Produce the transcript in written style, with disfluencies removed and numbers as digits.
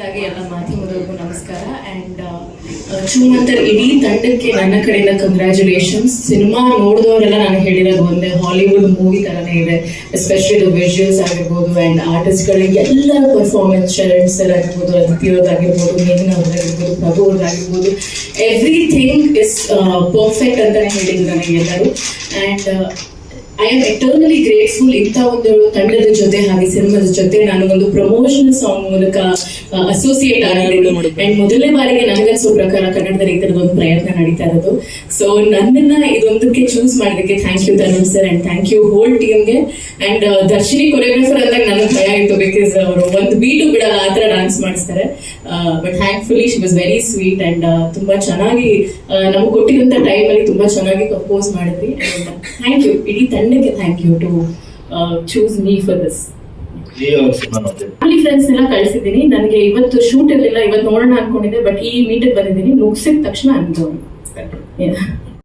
ಎಲ್ಲ ಮಾಧ್ಯಮದವರಿಗೂ ನಮಸ್ಕಾರ. ಅಂಡ್ ಚೂಮಂತರ್ ಇಡೀ ತಂಡಕ್ಕೆ ನನ್ನ ಕಡೆಯಿಂದ ಕಂಗ್ರ್ಯಾಚುಲೇಷನ್ಸ್. ಸಿನಿಮಾ ನೋಡಿದವರೆಲ್ಲ ನಾನು ಹೇಳಿರೋದು ಒಂದೇ, ಹಾಲಿವುಡ್ ಮೂವಿ ತರನೇ ಇದೆ. ಎಸ್ಪೆಷಲಿ ವಿಜುವಲ್ಸ್ ಆಗಿರ್ಬೋದು ಅಂಡ್ ಆರ್ಟಿಸ್ಟ್ಗಳಿಗೆ ಎಲ್ಲರ ಪರ್ಫಾರ್ಮೆನ್ಸ್, ಶರಣ್ ಸರ್ ಆಗಿರ್ಬೋದು, ಅದಿತಿ ಅವ್ರದ್ದಾಗಿರ್ಬೋದು, ಮೇಘನಾ ಅವ್ರದ್ದಾಗಿರ್ಬೋದು, ಪ್ರಭು ಅವ್ರದ್ದಾಗಿರ್ಬೋದು, ಎವ್ರಿಥಿಂಗ್ ಇಸ್ ಪರ್ಫೆಕ್ಟ್ ಅಂತಾನೆ ಹೇಳಿದ್ರು ನನಗೆ ಎಲ್ಲರೂ. And I am eternally grateful ಇಂಥ ಒಂದು ತಂಡದ ಜೊತೆ ಹಾಗೆ ಸಿನಿಮಾದ ಜೊತೆ ನಾನು ಒಂದು ಪ್ರಮೋಷನಲ್ ಸಾಂಗ್ ಮೂಲಕ ಅಸೋಸಿಯೇಟ್ ಆಗಿದ್ದೀನಿ. ಅಂಡ್ ಮೊದಲನೇ ಬಾರಿಗೆ ನನಗನ್ಸೋ ಪ್ರಕಾರ ಕನ್ನಡದಲ್ಲಿ ಈ ತರದ ಒಂದು ಪ್ರಯತ್ನ ನಡೀತಾ ಇರೋದು. ಸೊ ನನ್ನನ್ನ ಇದೊಂದಕ್ಕೆ ಚೂಸ್ ಮಾಡೋದಕ್ಕೆ thank you Tarun sir and thank you whole ಟೀಮ್ಗೆ. ಅಂಡ್ ದರ್ಶಿನಿ ಕೊರಿಯೋಗ್ರಾಫರ್ ಅಂದಾಗ ನನಗೆ ಭಯ ಇತ್ತು, ಬಿಕಾಸ್ ಅವರು ಒಂದು ಬೀಟು ಬಿಡಲ್ಲ ಆ ಥರ ಡಾನ್ಸ್ ಮಾಡಿಸ್ತಾರೆ. But thankfully she was very sweet and ತುಂಬಾ ಚೆನ್ನಾಗಿ ನಮ್ಗೆ ಕೊಟ್ಟಿದ್ದಂಥ ಟೈಮಲ್ಲಿ ತುಂಬಾ ಚೆನ್ನಾಗಿ ಕಂಪೋಸ್ ಮಾಡಿದ್ವಿ. ಅಂಡ್ ಥ್ಯಾಂಕ್ ಯು ಇಡೀ ತಂಡಕ್ಕೆ, thank you to choose me for this. Family friends ಎಲ್ಲ ಕಳಿಸಿದ್ದೀನಿ. ನನಗೆ ಇವತ್ತು ಶೂಟ್ ಇರಲಿಲ್ಲ, ಇವತ್ತು ನೋಡೋಣ ಅನ್ಕೊಂಡಿದ್ದೆ, ಬಟ್ ಈ ಮೀಟಿಗೆ ಬಂದಿದ್ದೀನಿ. ಮುಗಿಸಿದ ತಕ್ಷಣ ಅನ್ಕೊಂಡು